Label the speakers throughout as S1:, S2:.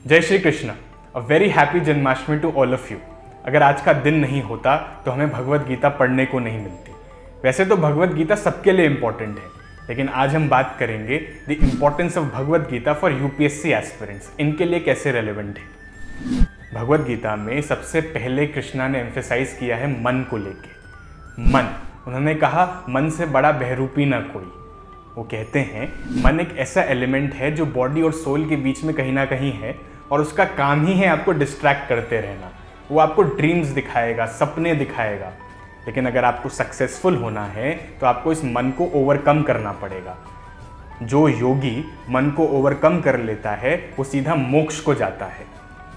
S1: जय Shri Krishna. A very happy Janmashtami to all of you. अगर आज का दिन नहीं होता तो हमें भगवत गीता पढ़ने को नहीं मिलती। वैसे तो भगवत गीता सबके लिए इम्पॉर्टेंट है, लेकिन आज हम बात करेंगे the importance of Bhagavad Gita for UPSC aspirants. इनके लिए कैसे रेलेवेंट है। भगवत गीता में सबसे पहले कृष्णा ने एम्फेसाइज किया है मन को लेके। मन, उन्होंने कहा मन से बड़ा बहरूपी ना कोई। वो कहते हैं मन एक ऐसा एलिमेंट है जो बॉडी और सोल के बीच में कहीं ना कहीं है और उसका काम ही है आपको डिस्ट्रैक्ट करते रहना। वो आपको ड्रीम्स दिखाएगा, सपने दिखाएगा, लेकिन अगर आपको सक्सेसफुल होना है तो आपको इस मन को ओवरकम करना पड़ेगा। जो योगी मन को ओवरकम कर लेता है वो सीधा मोक्ष को जाता है।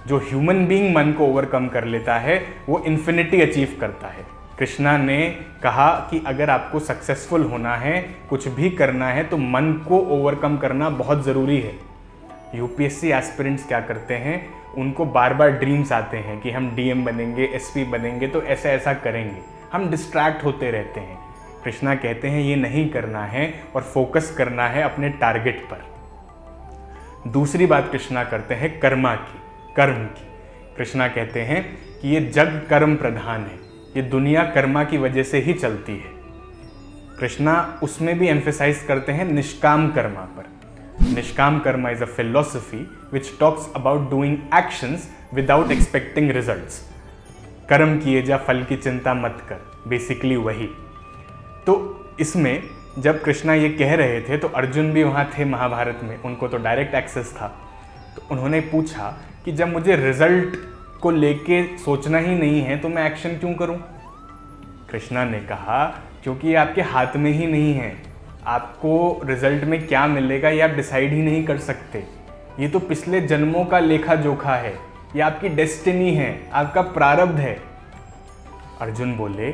S1: जो ह्यूमन बीइंग मन को ओवरकम कर लेता है वो इन्फिनिटी अचीव करता है। कृष्णा ने कहा कि अगर आपको सक्सेसफुल होना है, कुछ भी करना है, तो मन को ओवरकम करना बहुत ज़रूरी है। यूपीएससी एस्पिरेंट्स क्या करते हैं, उनको बार बार ड्रीम्स आते हैं कि हम डीएम बनेंगे, एसपी बनेंगे, तो ऐसा ऐसा करेंगे। हम डिस्ट्रैक्ट होते रहते हैं। कृष्णा कहते हैं ये नहीं करना है और फोकस करना है अपने टारगेट पर। दूसरी बात कृष्णा करते हैं कर्म की। कृष्णा कहते हैं कि ये जग कर्म प्रधान है, ये दुनिया कर्मा की वजह से ही चलती है। कृष्णा उसमें भी एम्फेसाइज करते हैं निष्काम कर्मा पर। निष्काम Karma is a philosophy which talks about doing actions without expecting results. कर्म किए जा, फल की चिंता मत कर, बेसिकली वही। तो इसमें जब कृष्णा ये कह रहे थे तो अर्जुन भी वहाँ थे महाभारत में, उनको तो डायरेक्ट एक्सेस था। तो उन्होंने पूछा कि जब मुझे रिजल्ट को लेके सोचना ही नहीं है तो मैं एक्शन क्यों करूं। कृष्णा ने कहा क्योंकि ये आपके हाथ में ही नहीं है। आपको रिजल्ट में क्या मिलेगा ये आप डिसाइड ही नहीं कर सकते। ये तो पिछले जन्मों का लेखा जोखा है, ये आपकी डेस्टिनी है, आपका प्रारब्ध है। अर्जुन बोले,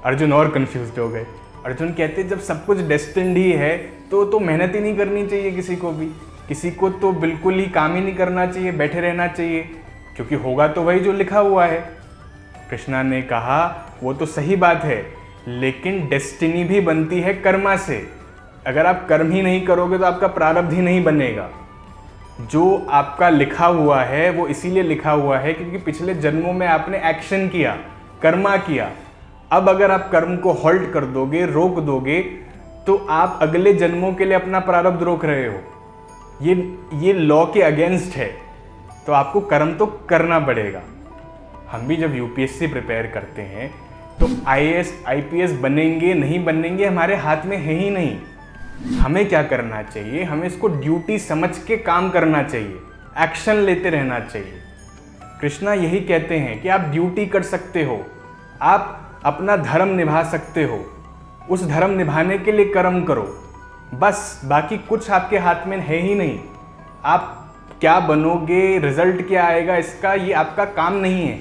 S1: अर्जुन और कंफ्यूज्ड हो गए। अर्जुन कहते जब सब कुछ डेस्टिन्ड ही है तो मेहनत ही नहीं करनी चाहिए किसी को भी। किसी को तो बिल्कुल ही काम ही नहीं करना चाहिए, बैठे रहना चाहिए, क्योंकि होगा तो वही जो लिखा हुआ है। कृष्णा ने कहा वो तो सही बात है, लेकिन डेस्टिनी भी बनती है कर्मा से। अगर आप कर्म ही नहीं करोगे तो आपका प्रारब्ध ही नहीं बनेगा। जो आपका लिखा हुआ है वो इसीलिए लिखा हुआ है क्योंकि पिछले जन्मों में आपने एक्शन किया, कर्मा किया। अब अगर आप कर्म को हॉल्ट कर दोगे, रोक दोगे, तो आप अगले जन्मों के लिए अपना प्रारब्ध रोक रहे हो। ये लॉ के अगेंस्ट है, तो आपको कर्म तो करना पड़ेगा। हम भी जब यूपीएससी प्रिपेयर करते हैं तो आईएएस आईपीएस बनेंगे नहीं बनेंगे हमारे हाथ में है ही नहीं। हमें क्या करना चाहिए, हमें इसको ड्यूटी समझ के काम करना चाहिए, एक्शन लेते रहना चाहिए। कृष्णा यही कहते हैं कि आप ड्यूटी कर सकते हो, आप अपना धर्म निभा सकते हो, उस धर्म निभाने के लिए कर्म करो, बस। बाकी कुछ आपके हाथ में है ही नहीं। आप क्या बनोगे, रिजल्ट क्या आएगा, इसका ये आपका काम नहीं है।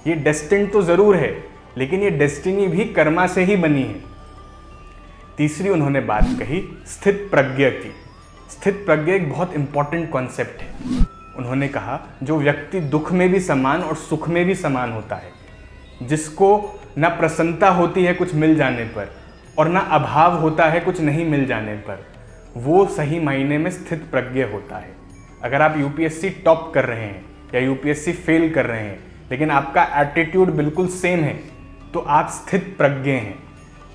S1: ये डेस्टिन तो ज़रूर है, लेकिन ये डेस्टिनी भी कर्मा से ही बनी है। तीसरी उन्होंने बात कही स्थित प्रज्ञ की। स्थित प्रज्ञ एक बहुत इंपॉर्टेंट कॉन्सेप्ट है। उन्होंने कहा जो व्यक्ति दुख में भी समान और सुख में भी समान होता है, जिसको ना प्रसन्नता होती है कुछ मिल जाने पर और ना अभाव होता है कुछ नहीं मिल जाने पर, वो सही मायने में स्थित प्रज्ञ होता है। अगर आप यूपीएससी टॉप कर रहे हैं या यूपीएससी फेल कर रहे हैं, लेकिन आपका एटीट्यूड बिल्कुल सेम है, तो आप स्थित प्रज्ञ हैं।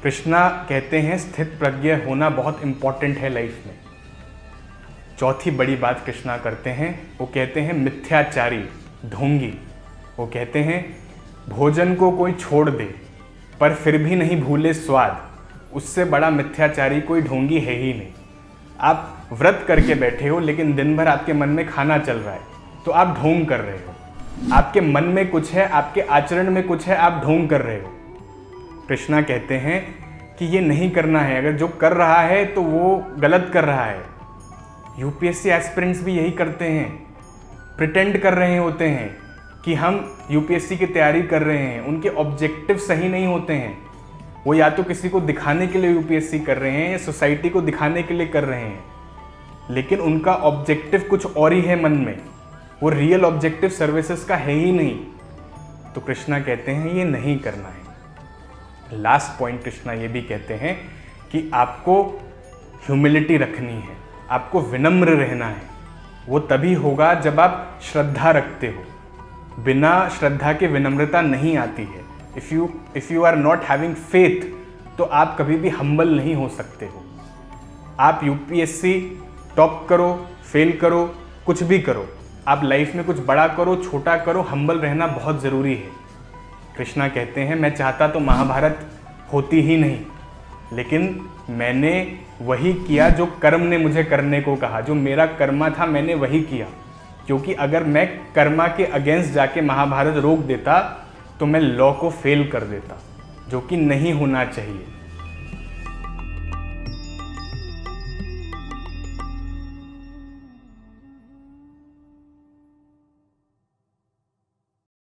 S1: कृष्णा कहते हैं स्थित प्रज्ञ होना बहुत इंपॉर्टेंट है लाइफ में। चौथी बड़ी बात कृष्णा करते हैं, वो कहते हैं मिथ्याचारी, ढोंगी। वो कहते हैं भोजन को कोई छोड़ दे पर फिर भी नहीं भूले स्वाद, उससे बड़ा मिथ्याचारी कोई ढोंगी है ही नहीं। आप व्रत करके बैठे हो लेकिन दिन भर आपके मन में खाना चल रहा है, तो आप ढोंग कर रहे हो। आपके मन में कुछ है, आपके आचरण में कुछ है, आप ढोंग कर रहे हो। कृष्णा कहते हैं कि ये नहीं करना है। अगर जो कर रहा है तो वो गलत कर रहा है। यूपीएससी एस्पिरेंट्स भी यही करते हैं, प्रिटेंड कर रहे होते हैं कि हम यूपीएससी की तैयारी कर रहे हैं। उनके ऑब्जेक्टिव सही नहीं होते हैं। वो या तो किसी को दिखाने के लिए यूपीएससी कर रहे हैं या सोसाइटी को दिखाने के लिए कर रहे हैं, लेकिन उनका ऑब्जेक्टिव कुछ और ही है मन में। वो रियल ऑब्जेक्टिव सर्विसेज का है ही नहीं। तो कृष्णा कहते हैं ये नहीं करना है। लास्ट पॉइंट कृष्णा ये भी कहते हैं कि आपको ह्यूमिलिटी रखनी है, आपको विनम्र रहना है। वो तभी होगा जब आप श्रद्धा रखते हो। बिना श्रद्धा के विनम्रता नहीं आती है। If you are not having faith, तो आप कभी भी हम्बल नहीं हो सकते हो। आप यूपीएससी टॉप करो, फेल करो, कुछ भी करो, आप लाइफ में कुछ बड़ा करो, छोटा करो, हम्बल रहना बहुत ज़रूरी है। कृष्णा कहते हैं, मैं चाहता तो महाभारत होती ही नहीं, लेकिन मैंने वही किया जो कर्म ने मुझे करने को कहा। जो मेरा कर्मा था मैंने वही किया, क्योंकि अगर मैं कर्मा के अगेंस्ट जाके महाभारत रोक देता तो मैं लॉ को फेल कर देता, जो कि नहीं होना चाहिए।